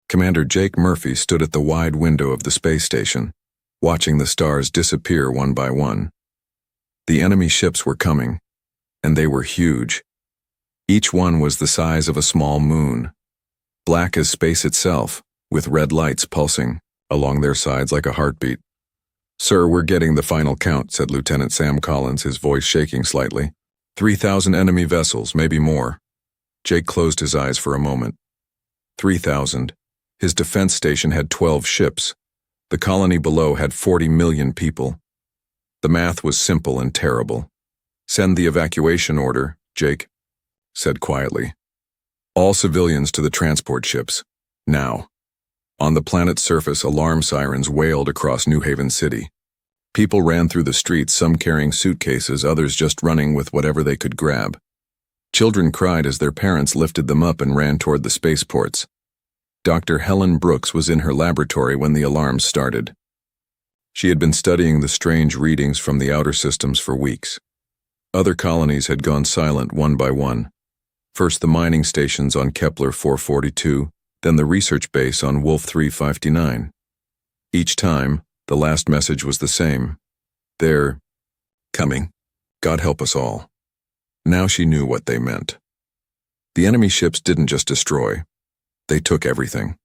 Commander Jake Murphy stood at the wide window of the space station, watching the stars disappear one by one. The enemy ships were coming, and they were huge. Each one was the size of a small moon, black as space itself, with red lights pulsing along their sides like a heartbeat. "Sir, we're getting the final count," said Lieutenant Sam Collins, his voice shaking slightly. 3,000 enemy vessels, maybe more. Jake closed his eyes for a moment. 3,000. His defense station had 12 ships. The colony below had 40 million people. The math was simple and terrible. "Send the evacuation order," Jake said quietly. "All civilians to the transport ships. Now." On the planet's surface, alarm sirens wailed across New Haven City. People ran through the streets, some carrying suitcases, others just running with whatever they could grab. Children cried as their parents lifted them up and ran toward the spaceports. Dr. Helen Brooks was in her laboratory when the alarms started. She had been studying the strange readings from the outer systems for weeks. Other colonies had gone silent one by one. First the mining stations on Kepler 442, then the research base on Wolf 359. Each time, the last message was the same. "They're coming. God help us all." Now she knew what they meant. The enemy ships didn't just destroy. They took everything.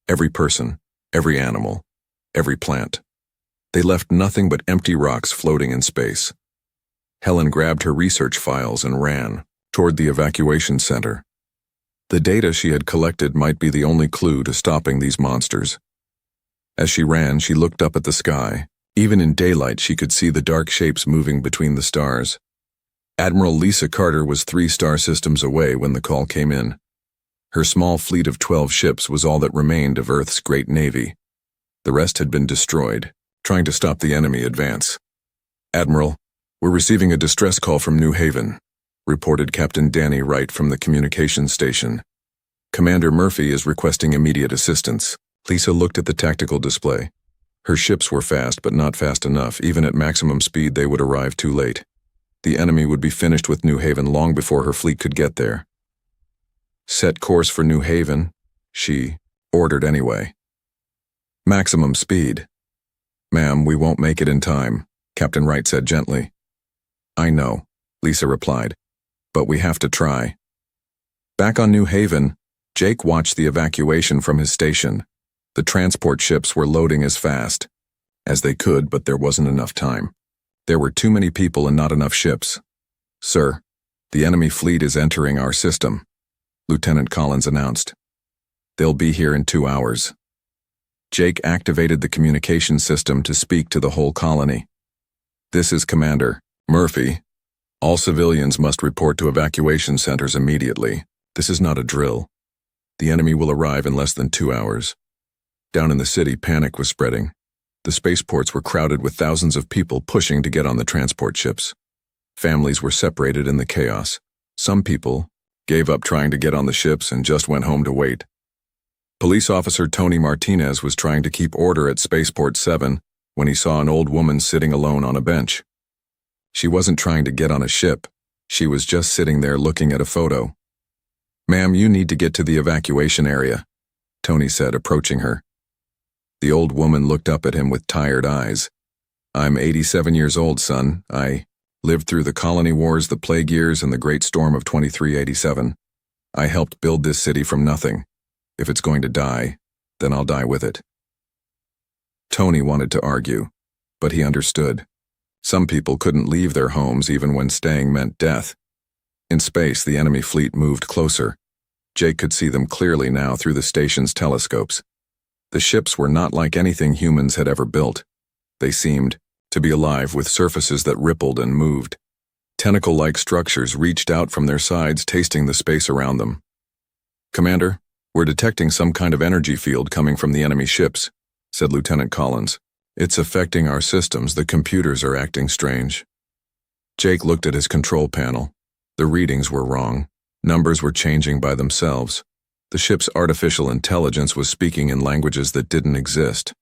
Every person, every animal, every plant. They left nothing but empty rocks floating in space. Helen grabbed her research files and ran toward the evacuation center. The data she had collected might be the only clue to stopping these monsters. As she ran, she looked up at the sky. Even in daylight, she could see the dark shapes moving between the stars. Admiral Lisa Carter was 3 star systems away when the call came in. Her small fleet of 12 ships was all that remained of Earth's great navy. The rest had been destroyed, trying to stop the enemy advance. "Admiral, we're receiving a distress call from New Haven," reported Captain Danny Wright from the communications station. "Commander Murphy is requesting immediate assistance." Lisa looked at the tactical display. Her ships were fast, but not fast enough. Even at maximum speed, they would arrive too late. The enemy would be finished with New Haven long before her fleet could get there. "Set course for New Haven," she ordered anyway. "Maximum speed." "Ma'am, we won't make it in time," Captain Wright said gently. "I know," Lisa replied, "but we have to try." Back on New Haven, Jake watched the evacuation from his station. The transport ships were loading as fast as they could, but there wasn't enough time. There were too many people and not enough ships. "Sir, the enemy fleet is entering our system," Lieutenant Collins announced. "They'll be here in 2 hours." Jake activated the communication system to speak to the whole colony. "This is Commander Murphy. All civilians must report to evacuation centers immediately. This is not a drill. The enemy will arrive in less than 2 hours." Down in the city, panic was spreading. The spaceports were crowded with thousands of people pushing to get on the transport ships. Families were separated in the chaos. Some people gave up trying to get on the ships and just went home to wait. Police officer Tony Martinez was trying to keep order at Spaceport 7 when he saw an old woman sitting alone on a bench. She wasn't trying to get on a ship. She was just sitting there looking at a photo. "Ma'am, you need to get to the evacuation area," Tony said, approaching her. The old woman looked up at him with tired eyes. "I'm 87 years old, son. I lived through the colony wars, the plague years, and the great storm of 2387. I helped build this city from nothing. If it's going to die, then I'll die with it." Tony wanted to argue, but he understood. Some people couldn't leave their homes even when staying meant death. In space, the enemy fleet moved closer. Jake could see them clearly now through the station's telescopes. The ships were not like anything humans had ever built. They seemed to be alive with surfaces that rippled and moved. Tentacle-like structures reached out from their sides, tasting the space around them. "Commander, we're detecting some kind of energy field coming from the enemy ships," said Lieutenant Collins. "It's affecting our systems. The computers are acting strange." Jake looked at his control panel. The readings were wrong. Numbers were changing by themselves. The ship's artificial intelligence was speaking in languages that didn't exist.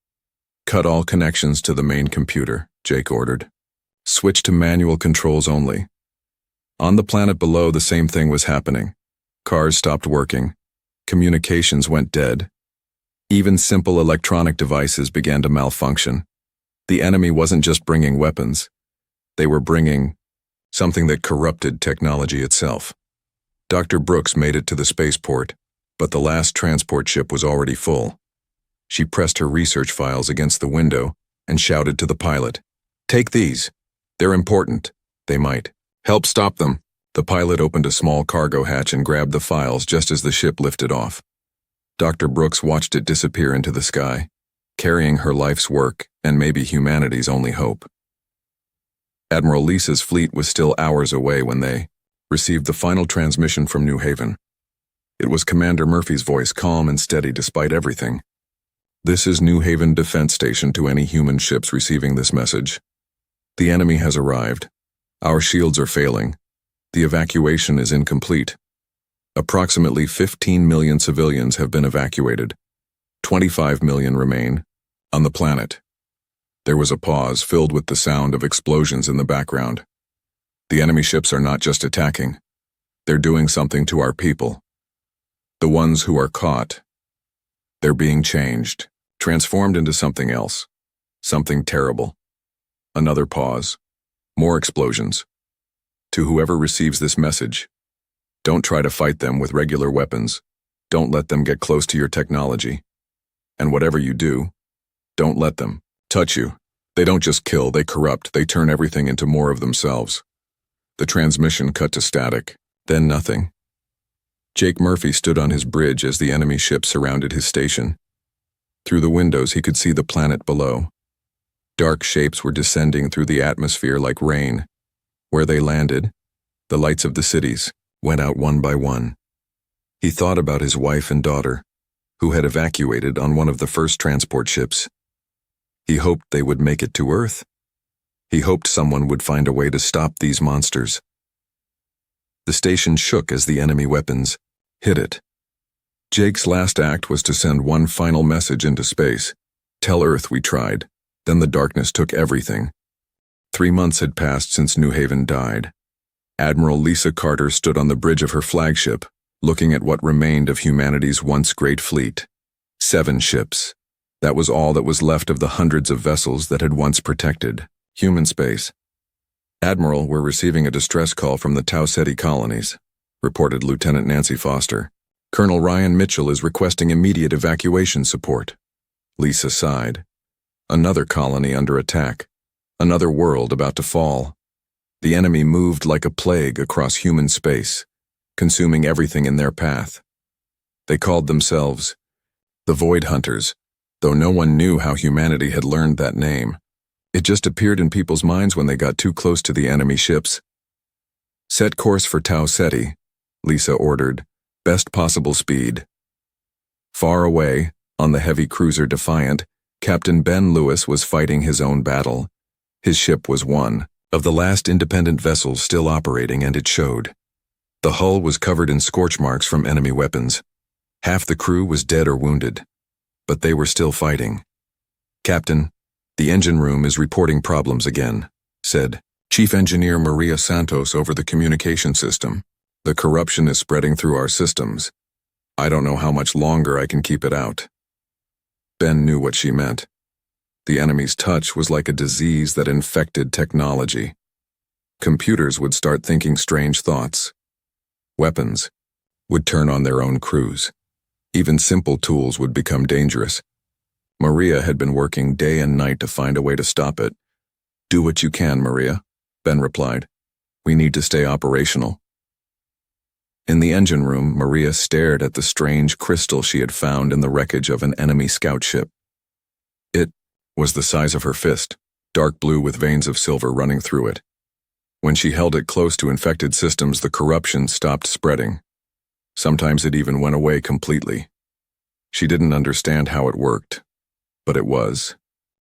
"Cut all connections to the main computer," Jake ordered. "Switch to manual controls only." On the planet below, the same thing was happening. Cars stopped working. Communications went dead. Even simple electronic devices began to malfunction. The enemy wasn't just bringing weapons. They were bringing something that corrupted technology itself. Dr. Brooks made it to the spaceport, but the last transport ship was already full. She pressed her research files against the window and shouted to the pilot, "Take these. They're important. They might help stop them." The pilot opened a small cargo hatch and grabbed the files just as the ship lifted off. Dr. Brooks watched it disappear into the sky, carrying her life's work and maybe humanity's only hope. Admiral Lisa's fleet was still hours away when they received the final transmission from New Haven. It was Commander Murphy's voice, calm and steady despite everything. "This is New Haven Defense Station to any human ships receiving this message. The enemy has arrived. Our shields are failing. The evacuation is incomplete. Approximately 15 million civilians have been evacuated. 25 million remain on the planet." There was a pause filled with the sound of explosions in the background. The enemy ships are not just attacking. They're doing something to our people. The ones who are caught. They're being changed, transformed into something else. Something terrible. Another pause. More explosions. To whoever receives this message, don't try to fight them with regular weapons. Don't let them get close to your technology. And whatever you do, don't let them touch you. They don't just kill, they corrupt, they turn everything into more of themselves. The transmission cut to static, then nothing. Jake Murphy stood on his bridge as the enemy ship surrounded his station. Through the windows he could see the planet below. Dark shapes were descending through the atmosphere like rain. Where they landed, the lights of the cities went out one by one. He thought about his wife and daughter, who had evacuated on one of the first transport ships. He hoped they would make it to Earth. He hoped someone would find a way to stop these monsters. The station shook as the enemy weapons hit it. Jake's last act was to send one final message into space. "Tell Earth we tried." Then the darkness took everything. 3 months had passed since New Haven died. Admiral Lisa Carter stood on the bridge of her flagship, looking at what remained of humanity's once great fleet. 7 ships. That was all that was left of the hundreds of vessels that had once protected human space. "Admiral, we're receiving a distress call from the Tau Ceti colonies," reported Lieutenant Nancy Foster. "Colonel Ryan Mitchell is requesting immediate evacuation support." Lisa sighed. Another colony under attack. Another world about to fall. The enemy moved like a plague across human space, consuming everything in their path. They called themselves the Void Hunters, though no one knew how humanity had learned that name. It just appeared in people's minds when they got too close to the enemy ships. "Set course for Tau Ceti," Lisa ordered. "Best possible speed." Far away, on the heavy cruiser Defiant, Captain Ben Lewis was fighting his own battle. His ship was one of the last independent vessels still operating, and it showed. The hull was covered in scorch marks from enemy weapons. Half the crew was dead or wounded, but they were still fighting. "Captain, the engine room is reporting problems again," said Chief Engineer Maria Santos over the communication system. "The corruption is spreading through our systems. I don't know how much longer I can keep it out." Ben knew what she meant. The enemy's touch was like a disease that infected technology. Computers would start thinking strange thoughts. Weapons would turn on their own crews. Even simple tools would become dangerous. Maria had been working day and night to find a way to stop it. "Do what you can, Maria," Ben replied. "We need to stay operational." In the engine room, Maria stared at the strange crystal she had found in the wreckage of an enemy scout ship. It was the size of her fist, dark blue with veins of silver running through it. When she held it close to infected systems, the corruption stopped spreading. Sometimes it even went away completely. She didn't understand how it worked, but it was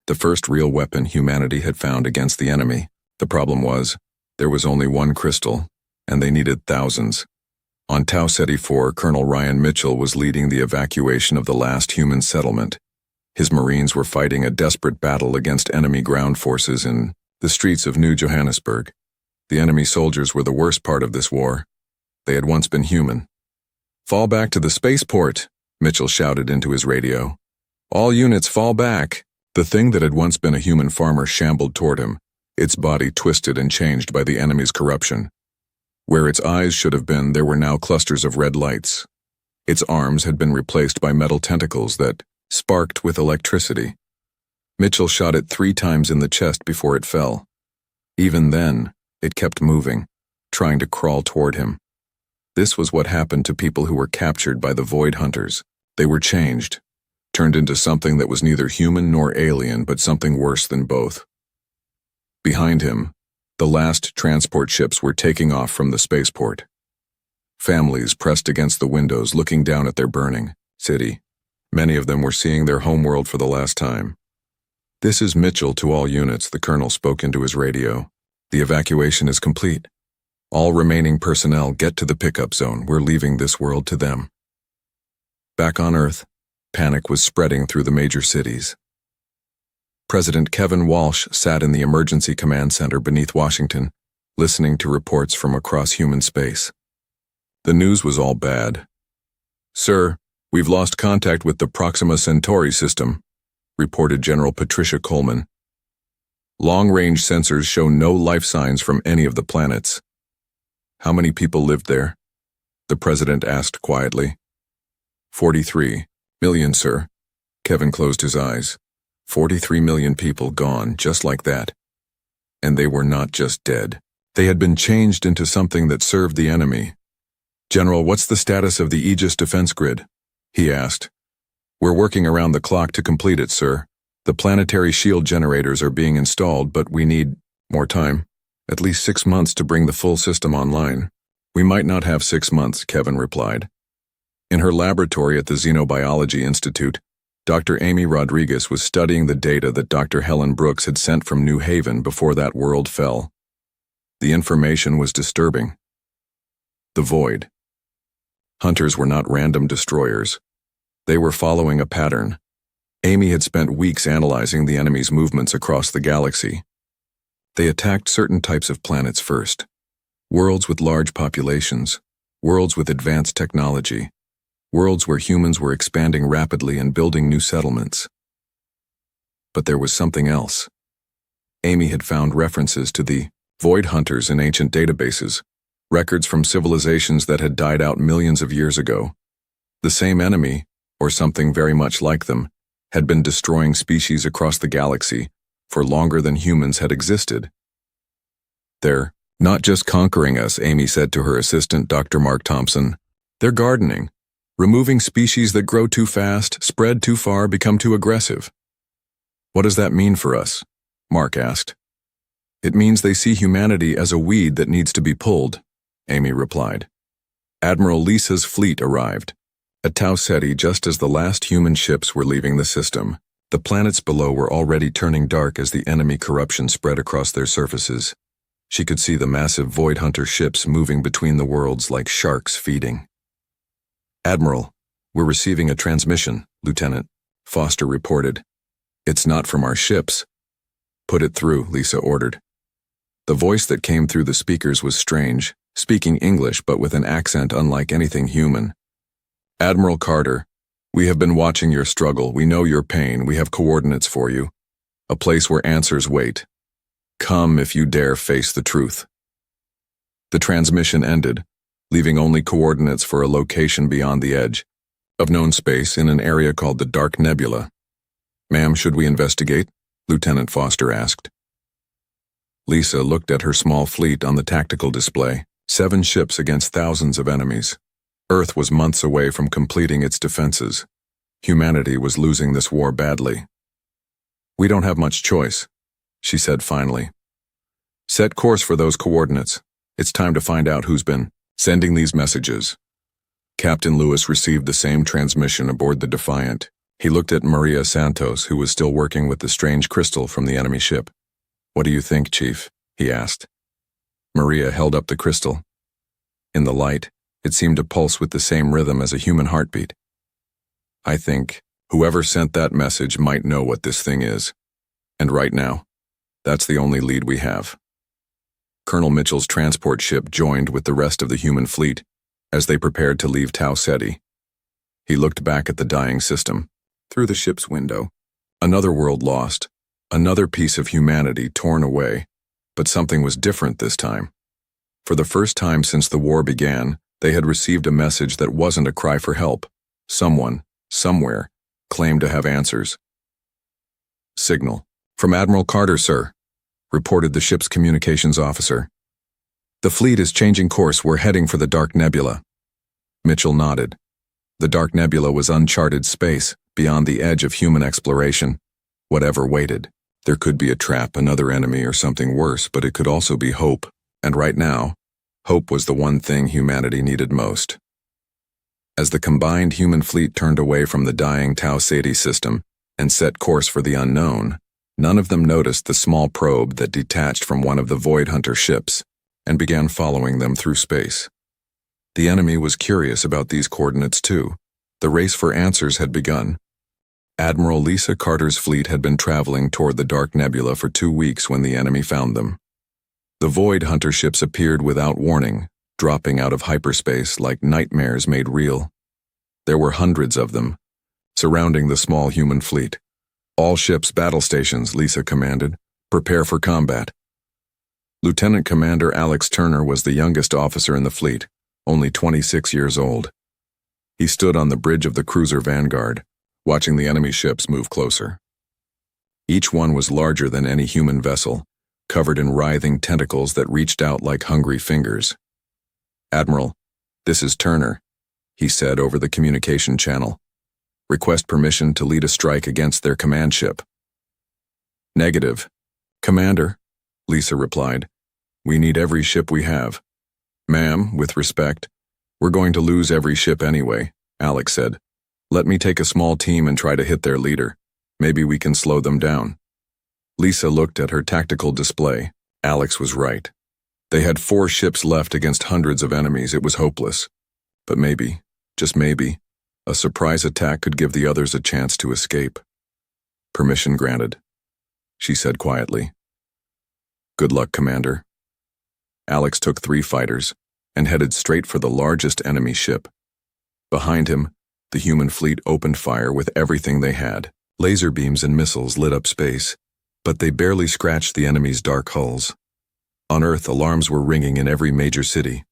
the first real weapon humanity had found against the enemy. The problem was, there was only one crystal, and they needed thousands. On Tau Ceti 4, Colonel Ryan Mitchell was leading the evacuation of the last human settlement. His Marines were fighting a desperate battle against enemy ground forces in the streets of New Johannesburg. The enemy soldiers were the worst part of this war. They had once been human. "Fall back to the spaceport," Mitchell shouted into his radio. All units fall back. The thing that had once been a human farmer shambled toward him, its body twisted and changed by the enemy's corruption. Where its eyes should have been, there were now clusters of red lights. Its arms had been replaced by metal tentacles that sparked with electricity. Mitchell shot it 3 times in the chest before it fell. Even then, it kept moving, trying to crawl toward him. This was what happened to people who were captured by the Void Hunters. They were changed, turned into something that was neither human nor alien, but something worse than both. Behind him, the last transport ships were taking off from the spaceport. Families pressed against the windows, looking down at their burning city. Many of them were seeing their homeworld for the last time. "This is Mitchell to all units," the colonel spoke into his radio. "The evacuation is complete. All remaining personnel get to the pickup zone. We're leaving this world to them." Back on Earth, panic was spreading through the major cities. President Kevin Walsh sat in the Emergency Command Center beneath Washington, listening to reports from across human space. The news was all bad. "Sir, we've lost contact with the Proxima Centauri system," reported General Patricia Coleman. "Long-range sensors show no life signs from any of the planets." "How many people lived there?" the president asked quietly. 43 million, sir." Kevin closed his eyes. 43 million people gone just like that. And they were not just dead. They had been changed into something that served the enemy. "General, what's the status of the Aegis defense grid?" he asked. "We're working around the clock to complete it, sir. The planetary shield generators are being installed, but we need more time. At least 6 months to bring the full system online." "We might not have 6 months," Kevin replied. In her laboratory at the Xenobiology Institute, Dr. Amy Rodriguez was studying the data that Dr. Helen Brooks had sent from New Haven before that world fell. The information was disturbing. The Void. Hunters were not random destroyers. They were following a pattern. Amy had spent weeks analyzing the enemy's movements across the galaxy. They attacked certain types of planets first. Worlds with large populations. Worlds with advanced technology. Worlds where humans were expanding rapidly and building new settlements. But there was something else. Amy had found references to the Void Hunters in ancient databases, records from civilizations that had died out millions of years ago. The same enemy, or something very much like them, had been destroying species across the galaxy for longer than humans had existed. "They're not just conquering us," Amy said to her assistant, Dr. Mark Thompson. "They're gardening, removing species that grow too fast, spread too far, become too aggressive." "What does that mean for us?" Mark asked. "It means they see humanity as a weed that needs to be pulled," Amy replied. Admiral Lisa's fleet arrived at Tau Ceti just as the last human ships were leaving the system. The planets below were already turning dark as the enemy corruption spread across their surfaces. She could see the massive Void Hunter ships moving between the worlds like sharks feeding. "Admiral, we're receiving a transmission," Lieutenant Foster reported. "It's not from our ships." "Put it through," Lisa ordered. The voice that came through the speakers was strange, speaking English but with an accent unlike anything human. "Admiral Carter, we have been watching your struggle. We know your pain. We have coordinates for you. A place where answers wait. Come if you dare face the truth." The transmission ended, leaving only coordinates for a location beyond the edge of known space in an area called the Dark Nebula. "Ma'am, should we investigate?" Lieutenant Foster asked. Lisa looked at her small fleet on the tactical display, 7 ships against thousands of enemies. Earth was months away from completing its defenses. Humanity was losing this war badly. "We don't have much choice," she said finally. "Set course for those coordinates. It's time to find out who's been sending these messages." Captain Lewis received the same transmission aboard the Defiant. He looked at Maria Santos, who was still working with the strange crystal from the enemy ship. "What do you think, Chief?" he asked. Maria held up the crystal. In the light, it seemed to pulse with the same rhythm as a human heartbeat. "I think whoever sent that message might know what this thing is. And right now, that's the only lead we have." Colonel Mitchell's transport ship joined with the rest of the human fleet as they prepared to leave Tau Ceti. He looked back at the dying system. through the ship's window. Another world lost, another piece of humanity torn away, but something was different this time. For the first time since the war began, they had received a message that wasn't a cry for help. Someone, somewhere, claimed to have answers. Signal. From Admiral Carter, sir, reported the ship's communications officer. The fleet is changing course. We're heading for the Dark Nebula. Mitchell nodded. The Dark Nebula was uncharted space, beyond the edge of human exploration. Whatever waited. There could be a trap, another enemy, or something worse, but it could also be hope. And right now, hope was the one thing humanity needed most. As the combined human fleet turned away from the dying Tau Ceti system and set course for the unknown, none of them noticed the small probe that detached from one of the Void Hunter ships and began following them through space. The enemy was curious about these coordinates too. The race for answers had begun. Admiral Lisa Carter's fleet had been traveling toward the Dark Nebula for 2 weeks when the enemy found them. The Void Hunter ships appeared without warning, dropping out of hyperspace like nightmares made real. There were hundreds of them, surrounding the small human fleet. All ships battle stations, Lisa commanded. Prepare for combat. Lieutenant Commander Alex Turner was the youngest officer in the fleet, only 26 years old. He stood on the bridge of the cruiser Vanguard, watching the enemy ships move closer. Each one was larger than any human vessel, covered in writhing tentacles that reached out like hungry fingers. Admiral, this is Turner, he said over the communication channel. Request permission to lead a strike against their command ship. Negative. Commander, Lisa replied. We need every ship we have. Ma'am, with respect, we're going to lose every ship anyway, Alex said. Let me take a small team and try to hit their leader. Maybe we can slow them down. Lisa looked at her tactical display. Alex was right. They had 4 ships left against hundreds of enemies. It was hopeless. But maybe, just maybe, a surprise attack could give the others a chance to escape. Permission granted, she said quietly. Good luck, Commander. Alex took 3 fighters and headed straight for the largest enemy ship. Behind him, the human fleet opened fire with everything they had. Laser beams and missiles lit up space, but they barely scratched the enemy's dark hulls. On Earth, alarms were ringing in every major city.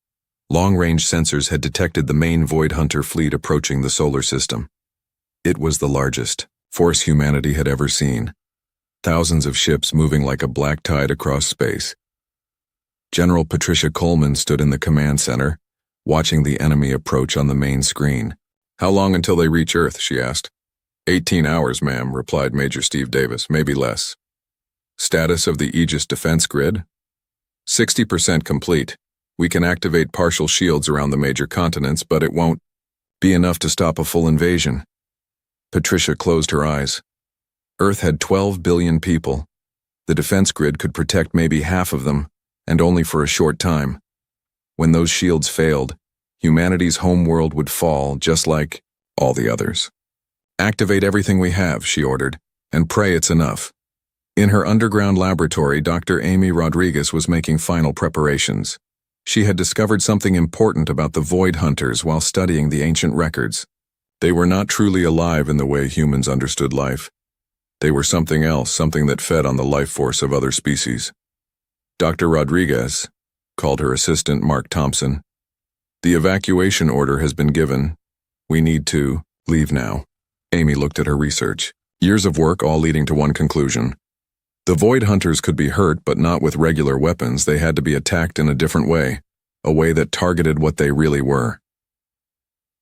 Long-range sensors had detected the main Void Hunter fleet approaching the solar system. It was the largest force humanity had ever seen. Thousands of ships moving like a black tide across space. General Patricia Coleman stood in the command center, watching the enemy approach on the main screen. How long until they reach Earth, she asked. 18 hours, ma'am, replied Major Steve Davis, maybe less. Status of the Aegis defense grid? 60% complete. We can activate partial shields around the major continents, but it won't be enough to stop a full invasion. Patricia closed her eyes. Earth had 12 billion people. The defense grid could protect maybe half of them, and only for a short time. When those shields failed, humanity's home world would fall just like all the others. Activate everything we have, she ordered, and pray it's enough. In her underground laboratory, Dr. Amy Rodriguez was making final preparations. She had discovered something important about the Void Hunters while studying the ancient records. They were not truly alive in the way humans understood life. They were something else, something that fed on the life force of other species. Dr. Rodriguez called her assistant, Mark Thompson. The evacuation order has been given. We need to leave now. Amy looked at her research. Years of work all leading to one conclusion. The Void Hunters could be hurt, but not with regular weapons. They had to be attacked in a different way, a way that targeted what they really were.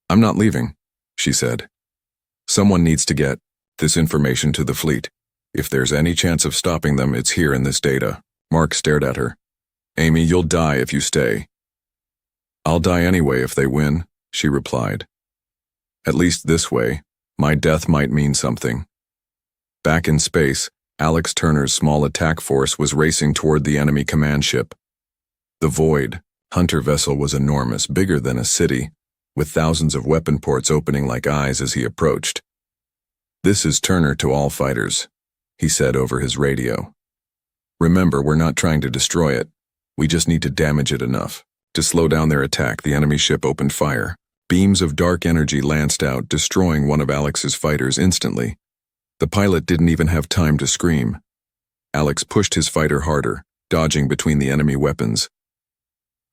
I'm not leaving, she said. Someone needs to get this information to the fleet. If there's any chance of stopping them, it's here in this data. Mark stared at her. Amy, you'll die if you stay. I'll die anyway if they win, she replied. At least this way, my death might mean something. Back in space, Alex Turner's small attack force was racing toward the enemy command ship. The Void Hunter vessel was enormous, bigger than a city, with thousands of weapon ports opening like eyes as he approached. This is Turner to all fighters, he said over his radio. Remember, we're not trying to destroy it. We just need to damage it enough. To slow down their attack, the enemy ship opened fire, Beams of dark energy lanced out, destroying one of Alex's fighters instantly. The pilot didn't even have time to scream. Alex pushed his fighter harder, dodging between the enemy weapons.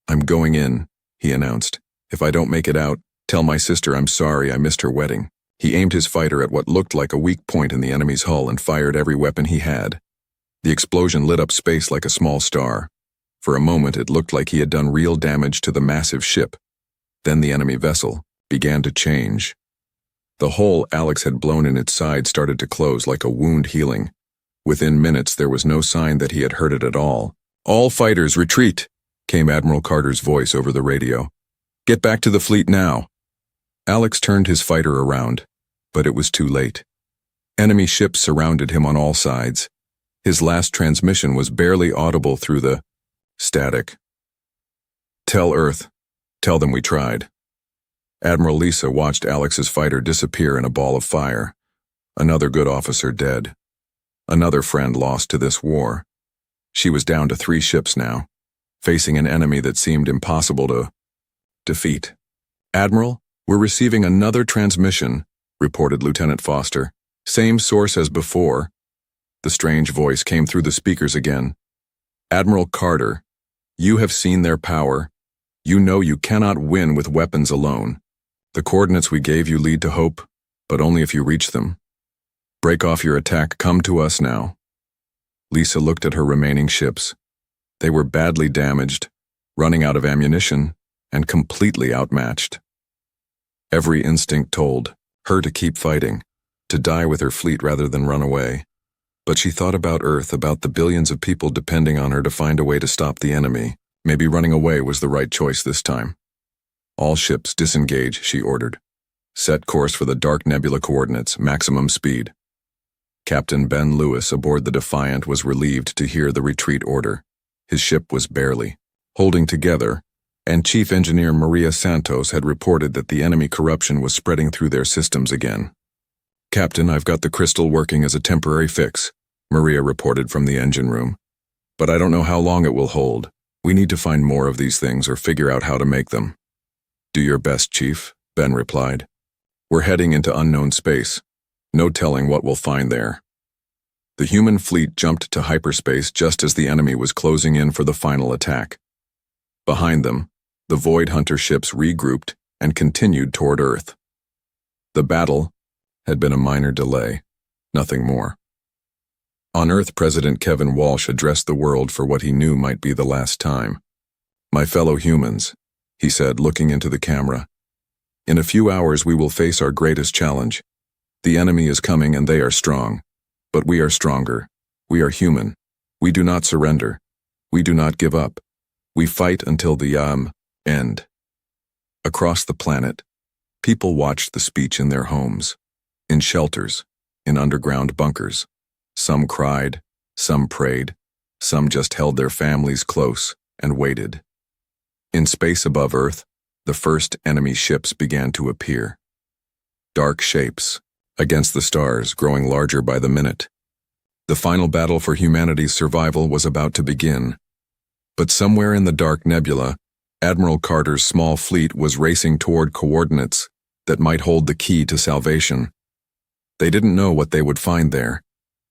"I'm going in," he announced. "If I don't make it out, tell my sister I'm sorry I missed her wedding." He aimed his fighter at what looked like a weak point in the enemy's hull and fired every weapon he had. The explosion lit up space like a small star. For a moment it looked like he had done real damage to the massive ship. Then the enemy vessel began to change. The hole Alex had blown in its side started to close like a wound healing. Within minutes there was no sign that he had hurt it at all. "All fighters, retreat!" came Admiral Carter's voice over the radio. "Get back to the fleet now." Alex turned his fighter around, but it was too late. Enemy ships surrounded him on all sides. His last transmission was barely audible through the static. "Tell Earth. Tell them we tried." Admiral Lisa watched Alex's fighter disappear in a ball of fire. Another good officer dead. Another friend lost to this war. She was down to 3 ships now, facing an enemy that seemed impossible to defeat. "Admiral, we're receiving another transmission," reported Lieutenant Foster. "Same source as before." The strange voice came through the speakers again. "Admiral Carter, you have seen their power. You know you cannot win with weapons alone. The coordinates we gave you lead to hope, but only if you reach them. Break off your attack. Come to us now." Lisa looked at her remaining ships. They were badly damaged, running out of ammunition, and completely outmatched. Every instinct told her to keep fighting, to die with her fleet rather than run away. But she thought about Earth, about the billions of people depending on her to find a way to stop the enemy. Maybe running away was the right choice this time. "All ships disengage," she ordered. "Set course for the Dark Nebula coordinates, maximum speed." Captain Ben Lewis aboard the Defiant was relieved to hear the retreat order. His ship was barely holding together, and Chief Engineer Maria Santos had reported that the enemy corruption was spreading through their systems again. "Captain, I've got the crystal working as a temporary fix," Maria reported from the engine room. "But I don't know how long it will hold. We need to find more of these things or figure out how to make them." "Do your best, Chief," Ben replied. "We're heading into unknown space. No telling what we'll find there." The human fleet jumped to hyperspace just as the enemy was closing in for the final attack. Behind them, the Void Hunter ships regrouped and continued toward Earth. The battle had been a minor delay, nothing more. On Earth, President Kevin Walsh addressed the world for what he knew might be the last time. "My fellow humans," he said, looking into the camera, "in a few hours we will face our greatest challenge. The enemy is coming and they are strong. But we are stronger. We are human. We do not surrender. We do not give up. We fight until the end." Across the planet, people watched the speech in their homes, in shelters, in underground bunkers. Some cried, some prayed, some just held their families close and waited. In space above Earth, the first enemy ships began to appear. Dark shapes against the stars, growing larger by the minute. The final battle for humanity's survival was about to begin. But somewhere in the Dark Nebula, Admiral Carter's small fleet was racing toward coordinates that might hold the key to salvation. They didn't know what they would find there.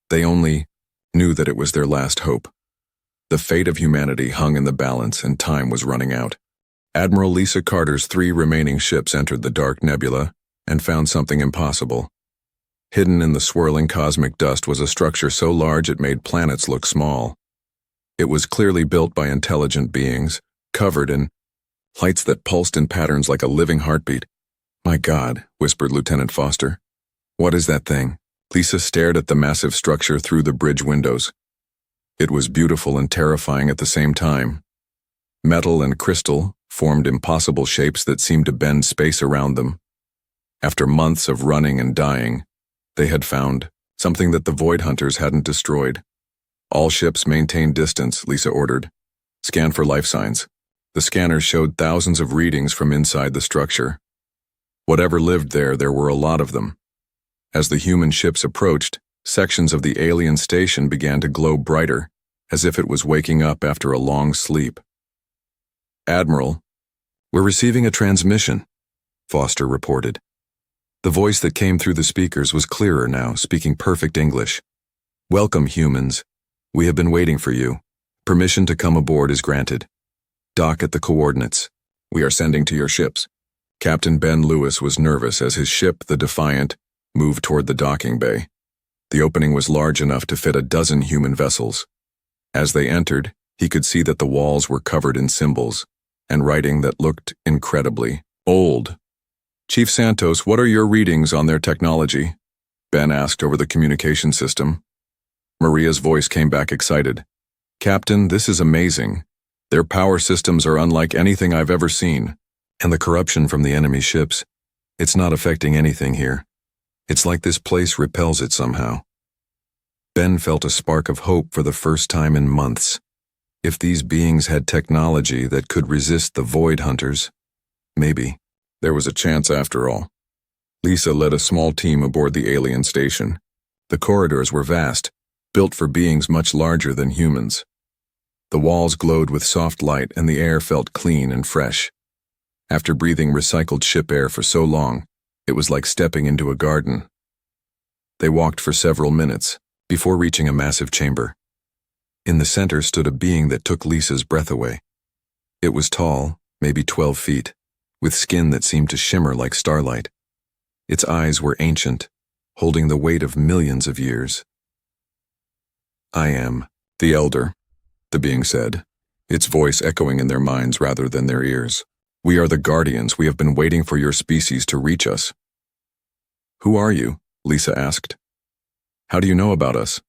They only knew that it was their last hope. The fate of humanity hung in the balance and time was running out. Admiral Lisa Carter's 3 remaining ships entered the Dark Nebula and found something impossible. Hidden in the swirling cosmic dust was a structure so large it made planets look small. It was clearly built by intelligent beings, covered in lights that pulsed in patterns like a living heartbeat. "My God," whispered Lieutenant Foster. "What is that thing?" Lisa stared at the massive structure through the bridge windows. It was beautiful and terrifying at the same time. Metal and crystal formed impossible shapes that seemed to bend space around them. After months of running and dying, they had found something that the Void Hunters hadn't destroyed. "All ships maintain distance," Lisa ordered. "Scan for life signs." The scanners showed thousands of readings from inside the structure. Whatever lived there, there were a lot of them. As the human ships approached, sections of the alien station began to glow brighter, as if it was waking up after a long sleep. "Admiral, we're receiving a transmission." Foster reported. The voice that came through the speakers was clearer now, speaking perfect English. "Welcome, humans. We have been waiting for you. Permission to come aboard is granted. Dock at the coordinates. We are sending to your ships." Captain Ben Lewis was nervous as his ship, the Defiant, moved toward the docking bay. The opening was large enough to fit a dozen human vessels. As they entered, he could see that the walls were covered in symbols and writing that looked incredibly old. "Chief Santos, what are your readings on their technology?" Ben asked over the communication system. Maria's voice came back excited. "Captain, this is amazing. Their power systems are unlike anything I've ever seen. And the corruption from the enemy ships, it's not affecting anything here. It's like this place repels it somehow." Ben felt a spark of hope for the first time in months. If these beings had technology that could resist the Void Hunters, maybe there was a chance after all. Lisa led a small team aboard the alien station. The corridors were vast, built for beings much larger than humans. The walls glowed with soft light and the air felt clean and fresh. After breathing recycled ship air for so long, it was like stepping into a garden. They walked for several minutes before reaching a massive chamber. In the center stood a being that took Lisa's breath away. It was tall, maybe 12 feet, with skin that seemed to shimmer like starlight. Its eyes were ancient, holding the weight of millions of years. "I am the Elder," the being said, its voice echoing in their minds rather than their ears. "We are the Guardians. We have been waiting for your species to reach us." "Who are you?" Lisa asked. "How do you know about us?"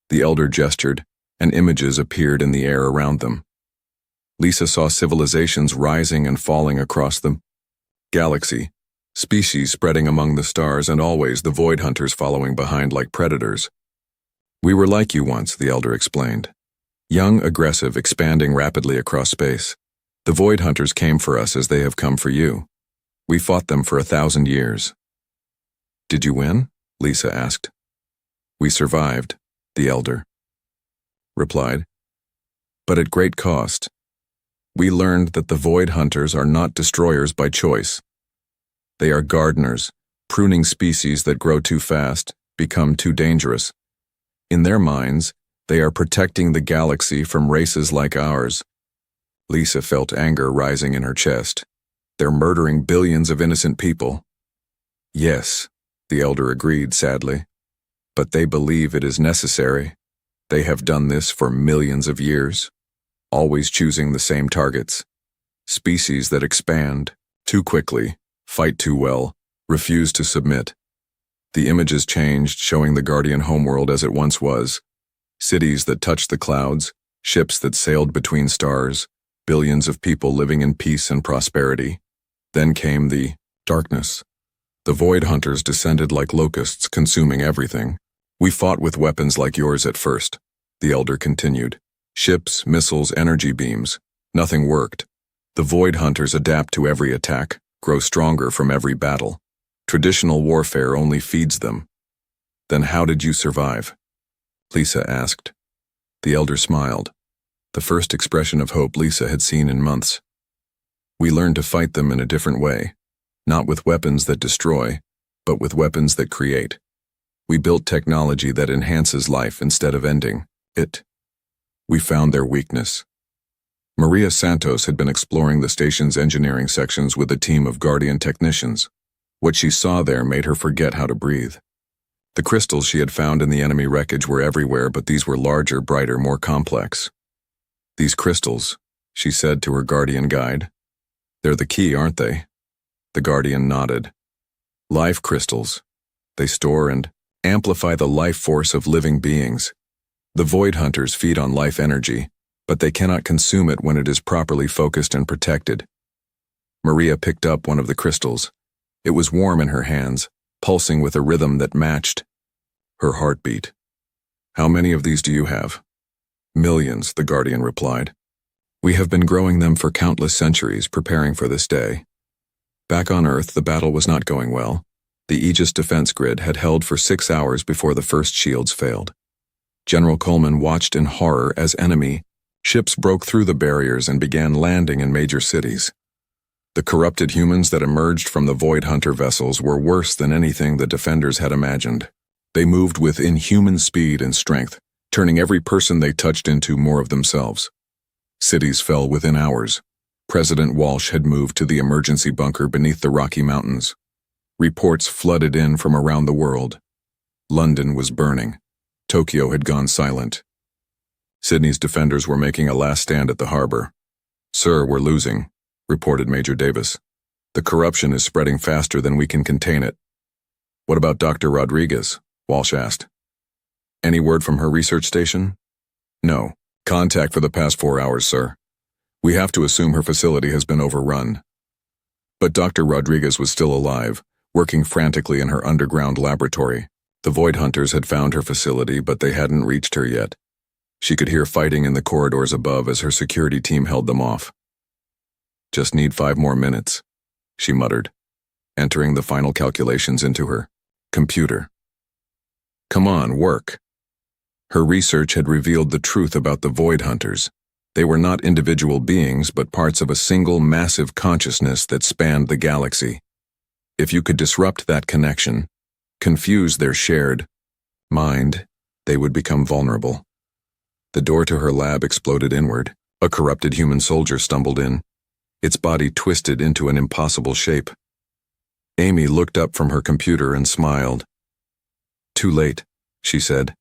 The Elder gestured, and images appeared in the air around them. Lisa saw civilizations rising and falling across the galaxy, species spreading among the stars, and always the Void Hunters following behind like predators. "We were like you once," the Elder explained. "Young, aggressive, expanding rapidly across space. The Void Hunters came for us as they have come for you. We fought them for 1,000 years. "Did you win?" Lisa asked. "We survived," the Elder replied, "but at great cost. We learned that the Void Hunters are not destroyers by choice. They are gardeners, pruning species that grow too fast, become too dangerous. In their minds, they are protecting the galaxy from races like ours." Lisa felt anger rising in her chest. "They're murdering billions of innocent people." "Yes," the Elder agreed sadly, "but they believe it is necessary. They have done this for millions of years, always choosing the same targets. Species that expand too quickly, fight too well, refuse to submit." The images changed, showing the Guardian homeworld as it once was. Cities that touched the clouds, ships that sailed between stars, billions of people living in peace and prosperity. Then came the darkness. The Void Hunters descended like locusts, consuming everything. "We fought with weapons like yours at first," the Elder continued. "Ships, missiles, energy beams. Nothing worked. The Void Hunters adapt to every attack, grow stronger from every battle. Traditional warfare only feeds them." "Then how did you survive?" Lisa asked. The Elder smiled, the first expression of hope Lisa had seen in months. "We learned to fight them in a different way, not with weapons that destroy, but with weapons that create. We built technology that enhances life instead of ending it. We found their weakness." Maria Santos had been exploring the station's engineering sections with a team of Guardian technicians. What she saw there made her forget how to breathe. The crystals she had found in the enemy wreckage were everywhere, but these were larger, brighter, more complex. "These crystals," she said to her Guardian guide. "They're the key, aren't they?" The Guardian nodded. "Life crystals. They store and amplify the life force of living beings. The Void Hunters feed on life energy, but they cannot consume it when it is properly focused and protected." Maria picked up one of the crystals. It was warm in her hands, pulsing with a rhythm that matched her heartbeat. "How many of these do you have?" "Millions," the Guardian replied. "We have been growing them for countless centuries, preparing for this day." Back on Earth, the battle was not going well. The Aegis defense grid had held for 6 hours before the first shields failed. General Coleman watched in horror as enemy ships broke through the barriers and began landing in major cities. The corrupted humans that emerged from the Void Hunter vessels were worse than anything the defenders had imagined. They moved with inhuman speed and strength, turning every person they touched into more of themselves. Cities fell within hours. President Walsh had moved to the emergency bunker beneath the Rocky Mountains. Reports flooded in from around the world. London was burning. Tokyo had gone silent. Sydney's defenders were making a last stand at the harbor. "Sir, we're losing," reported Major Davis. "The corruption is spreading faster than we can contain it." "What about Dr. Rodriguez?" Walsh asked. "Any word from her research station?" "No. Contact for the past 4 hours, sir. We have to assume her facility has been overrun." But Dr. Rodriguez was still alive, working frantically in her underground laboratory. The Void Hunters had found her facility, but they hadn't reached her yet. She could hear fighting in the corridors above as her security team held them off. "Just need 5 more minutes," she muttered, entering the final calculations into her computer. "Come on, work." Her research had revealed the truth about the Void Hunters. They were not individual beings, but parts of a single massive consciousness that spanned the galaxy. If you could disrupt that connection, confuse their shared mind, they would become vulnerable. The door to her lab exploded inward. A corrupted human soldier stumbled in, its body twisted into an impossible shape. Amy looked up from her computer and smiled. "Too late," she said.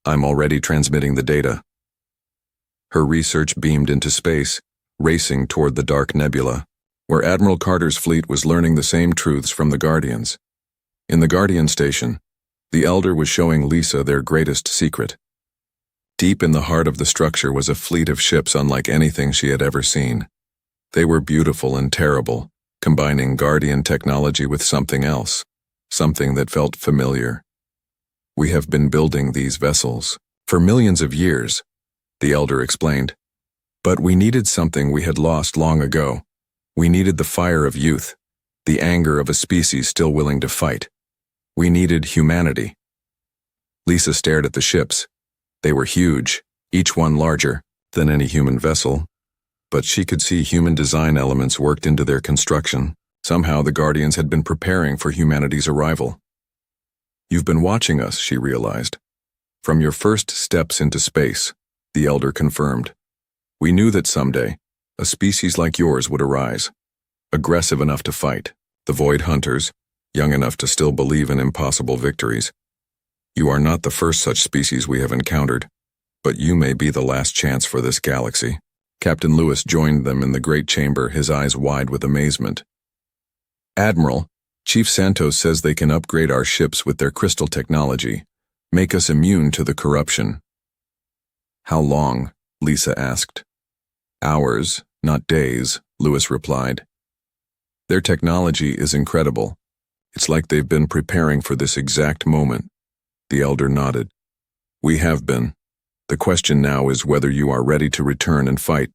"I'm already transmitting the data." Her research beamed into space, racing toward the dark nebula, where Admiral Carter's fleet was learning the same truths from the Guardians. In the Guardian station, the Elder was showing Lisa their greatest secret. Deep in the heart of the structure was a fleet of ships unlike anything she had ever seen. They were beautiful and terrible, combining Guardian technology with something else, something that felt familiar. "We have been building these vessels for millions of years," the Elder explained. "But we needed something we had lost long ago. We needed the fire of youth, the anger of a species still willing to fight. We needed humanity." Lisa stared at the ships. They were huge, each one larger than any human vessel, but she could see human design elements worked into their construction. Somehow the Guardians had been preparing for humanity's arrival. "You've been watching us," she realized. "From your first steps into space," the Elder confirmed. "We knew that someday, a species like yours would arise, aggressive enough to fight, the Void Hunters, young enough to still believe in impossible victories. You are not the first such species we have encountered, but you may be the last chance for this galaxy." Captain Lewis joined them in the great chamber, his eyes wide with amazement. "Admiral, Chief Santos says they can upgrade our ships with their crystal technology, make us immune to the corruption." "How long?" Lisa asked. "Hours, not days," Lewis replied. "Their technology is incredible. It's like they've been preparing for this exact moment." The Elder nodded. "We have been. The question now is whether you are ready to return and fight.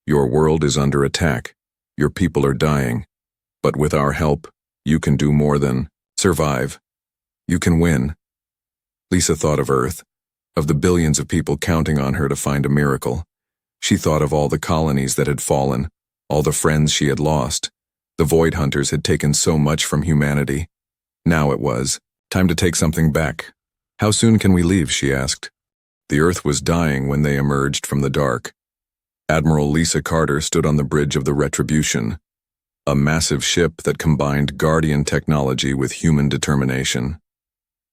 Your world is under attack. Your people are dying. But with our help, you can do more than survive. You can win." Lisa thought of Earth, of the billions of people counting on her to find a miracle. She thought of all the colonies that had fallen, all the friends she had lost. The Void Hunters had taken so much from humanity. Now it was time to take something back. "How soon can we leave?" she asked. The Earth was dying when they emerged from the dark. Admiral Lisa Carter stood on the bridge of the Retribution, a massive ship that combined Guardian technology with human determination.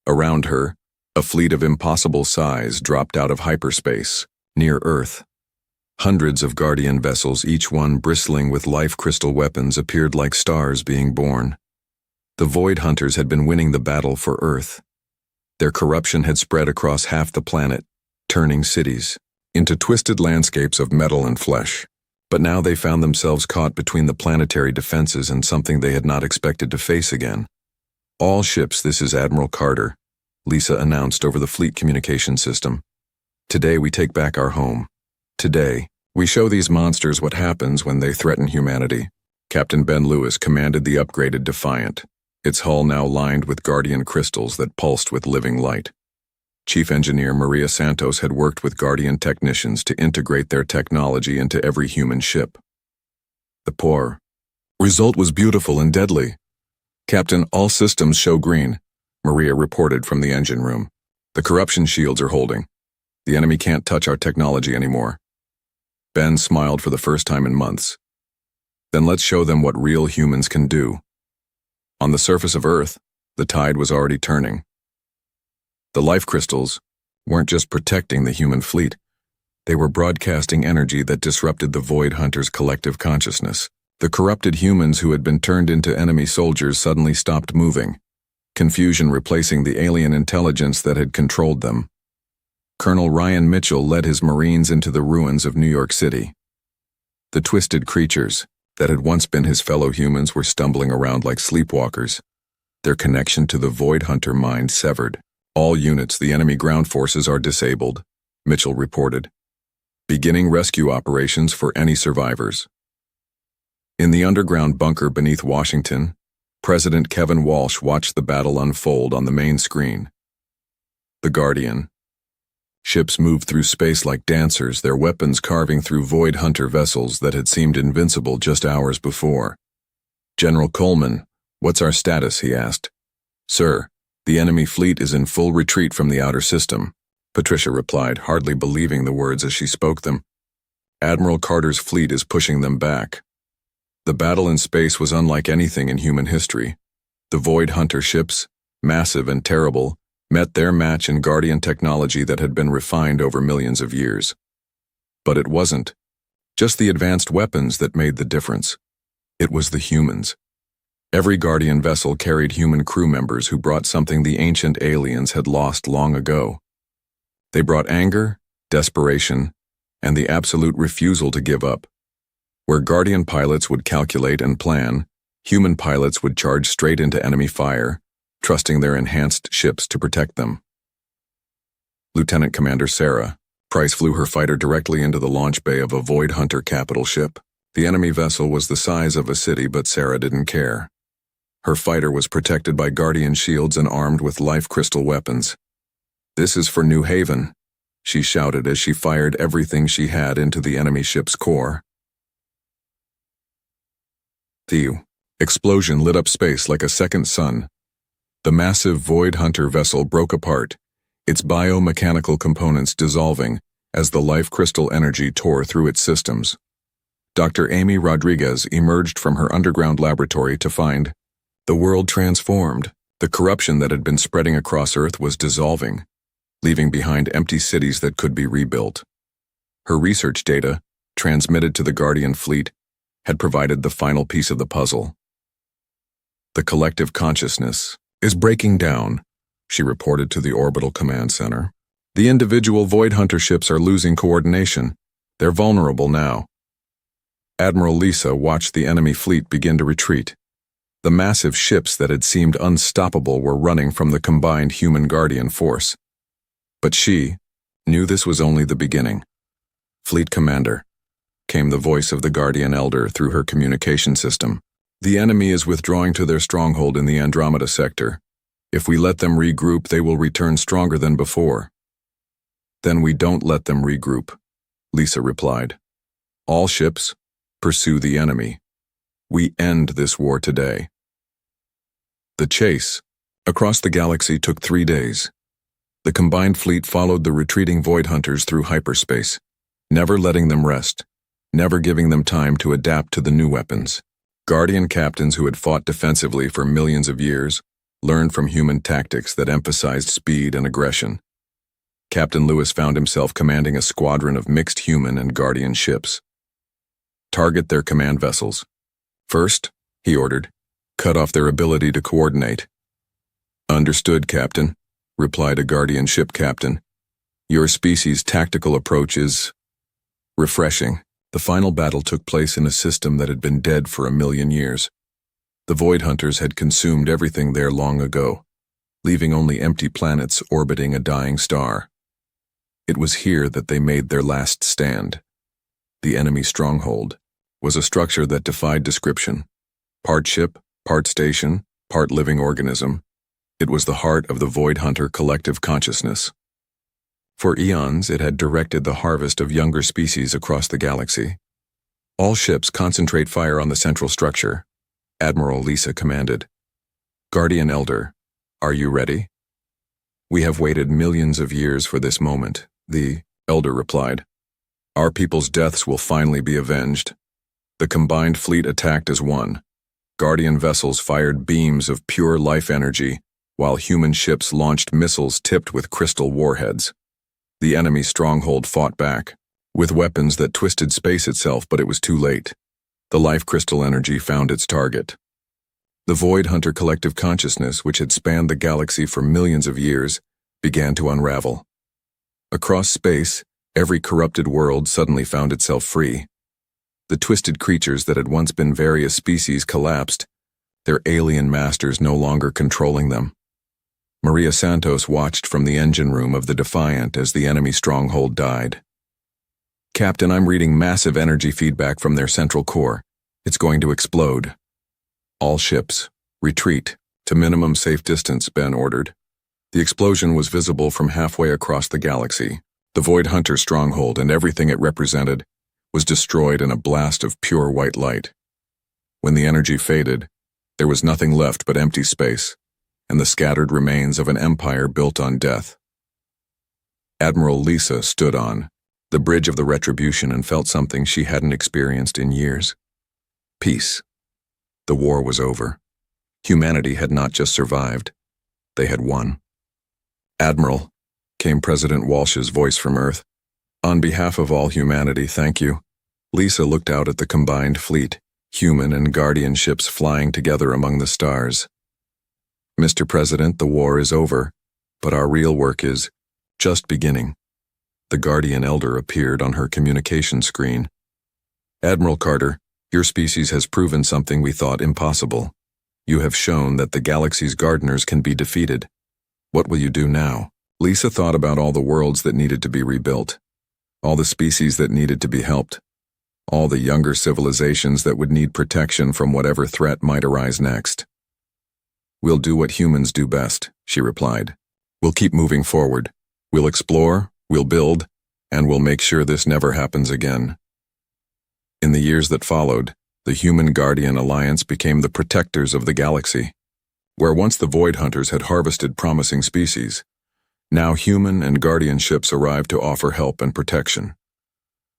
Around her, a fleet of impossible size dropped out of hyperspace, near Earth. Hundreds of Guardian vessels, each one bristling with life crystal weapons, appeared like stars being born. The Void Hunters had been winning the battle for Earth. Their corruption had spread across half the planet, turning cities into twisted landscapes of metal and flesh. But now they found themselves caught between the planetary defenses and something they had not expected to face again. "All ships, this is Admiral Carter," Lisa announced over the fleet communication system. "Today we take back our home. Today, we show these monsters what happens when they threaten humanity." Captain Ben Lewis commanded the upgraded Defiant, its hull now lined with Guardian crystals that pulsed with living light. Chief Engineer Maria Santos had worked with Guardian technicians to integrate their technology into every human ship. The poor, Result was beautiful and deadly. Captain, all systems show green, Maria reported from the engine room. The corruption shields are holding. The enemy can't touch our technology anymore. Ben smiled for the first time in months. Then let's show them what real humans can do. On the surface of Earth, the tide was already turning. The life crystals weren't just protecting the human fleet. They were broadcasting energy that disrupted the Void Hunters' collective consciousness. The corrupted humans who had been turned into enemy soldiers suddenly stopped moving, confusion replacing the alien intelligence that had controlled them. Colonel Ryan Mitchell led his Marines into the ruins of New York City. The twisted creatures that had once been his fellow humans were stumbling around like sleepwalkers, their connection to the Void Hunter mind severed. All units, the enemy ground forces are disabled, Mitchell reported. Beginning rescue operations for any survivors. In the underground bunker beneath Washington, President Kevin Walsh watched the battle unfold on the main screen. The Guardian. Ships moved through space like dancers, their weapons carving through Void Hunter vessels that had seemed invincible just hours before. General Coleman, what's our status? He asked. Sir, the enemy fleet is in full retreat from the outer system, Patricia replied, hardly believing the words as she spoke them. Admiral Carter's fleet is pushing them back. The battle in space was unlike anything in human history. The Void Hunter ships, massive and terrible, met their match in Guardian technology that had been refined over millions of years. But it wasn't just the advanced weapons that made the difference. It was the humans. Every Guardian vessel carried human crew members who brought something the ancient aliens had lost long ago. They brought anger, desperation, and the absolute refusal to give up. Where Guardian pilots would calculate and plan, human pilots would charge straight into enemy fire, trusting their enhanced ships to protect them. Lieutenant Commander Sarah Price flew her fighter directly into the launch bay of a Void Hunter capital ship. The enemy vessel was the size of a city, but Sarah didn't care. Her fighter was protected by Guardian shields and armed with life crystal weapons. This is for New Haven, she shouted as she fired everything she had into the enemy ship's core. The explosion lit up space like a second sun. The massive Void Hunter vessel broke apart, its biomechanical components dissolving as the life crystal energy tore through its systems. Dr. Amy Rodriguez emerged from her underground laboratory to find the world transformed. The corruption that had been spreading across Earth was dissolving, leaving behind empty cities that could be rebuilt. Her research data, transmitted to the Guardian fleet, had provided the final piece of the puzzle. The collective consciousness is breaking down, she reported to the Orbital Command Center. The individual Void Hunter ships are losing coordination. They're vulnerable now. Admiral Lisa watched the enemy fleet begin to retreat. The massive ships that had seemed unstoppable were running from the combined human Guardian force. But she knew this was only the beginning. Fleet Commander, came the voice of the Guardian Elder through her communication system. The enemy is withdrawing to their stronghold in the Andromeda sector. If we let them regroup, they will return stronger than before. Then we don't let them regroup, Lisa replied. All ships, pursue the enemy. We end this war today. The chase across the galaxy took 3 days. The combined fleet followed the retreating Void Hunters through hyperspace, never letting them rest, never giving them time to adapt to the new weapons. Guardian captains who had fought defensively for millions of years learned from human tactics that emphasized speed and aggression. Captain Lewis found himself commanding a squadron of mixed human and Guardian ships. Target their command vessels. First, he ordered, cut off their ability to coordinate. Understood, Captain, replied a Guardian ship captain. Your species' tactical approach is refreshing. The final battle took place in a system that had been dead for 1,000,000 years. The Void Hunters had consumed everything there long ago, leaving only empty planets orbiting a dying star. It was here that they made their last stand. The enemy stronghold was a structure that defied description. Part ship, part station, part living organism. It was the heart of the Void Hunter collective consciousness. For eons, it had directed the harvest of younger species across the galaxy. All ships concentrate fire on the central structure, Admiral Lisa commanded. Guardian Elder, are you ready? We have waited millions of years for this moment, the Elder replied. Our people's deaths will finally be avenged. The combined fleet attacked as one. Guardian vessels fired beams of pure life energy, while human ships launched missiles tipped with crystal warheads. The enemy stronghold fought back, with weapons that twisted space itself, but it was too late. The life crystal energy found its target. The Void Hunter collective consciousness, which had spanned the galaxy for millions of years, began to unravel. Across space, every corrupted world suddenly found itself free. The twisted creatures that had once been various species collapsed, their alien masters no longer controlling them. Maria Santos watched from the engine room of the Defiant as the enemy stronghold died. Captain, I'm reading massive energy feedback from their central core. It's going to explode. All ships, retreat to minimum safe distance, Ben ordered. The explosion was visible from halfway across the galaxy. The Void Hunter stronghold and everything it represented was destroyed in a blast of pure white light. When the energy faded, there was nothing left but empty space and the scattered remains of an empire built on death. Admiral Lisa stood on the bridge of the retribution and felt something she hadn't experienced in years. Peace. The war was over. Humanity had not just survived, they had won. Admiral, came President Walsh's voice from Earth. On behalf of all humanity, thank you. Lisa looked out at the combined fleet, human and Guardian ships flying together among the stars. Mr. President, the war is over, but our real work is just beginning. The Guardian Elder appeared on her communication screen. Admiral Carter, your species has proven something we thought impossible. You have shown that the galaxy's gardeners can be defeated. What will you do now? Lisa thought about all the worlds that needed to be rebuilt, all the species that needed to be helped, all the younger civilizations that would need protection from whatever threat might arise next. We'll do what humans do best, she replied. We'll keep moving forward. We'll explore, we'll build, and we'll make sure this never happens again. In the years that followed, the Human Guardian Alliance became the protectors of the galaxy. Where once the Void Hunters had harvested promising species, now human and Guardian ships arrived to offer help and protection.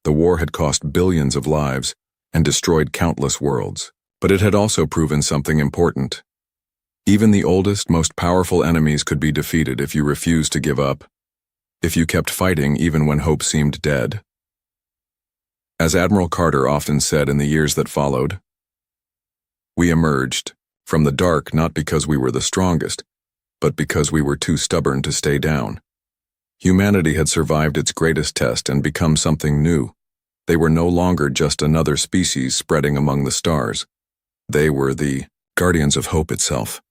The war had cost billions of lives and destroyed countless worlds, but it had also proven something important. Even the oldest, most powerful enemies could be defeated if you refused to give up, if you kept fighting even when hope seemed dead. As Admiral Carter often said in the years that followed, we emerged from the dark not because we were the strongest, but because we were too stubborn to stay down. Humanity had survived its greatest test and become something new. They were no longer just another species spreading among the stars. They were the guardians of hope itself.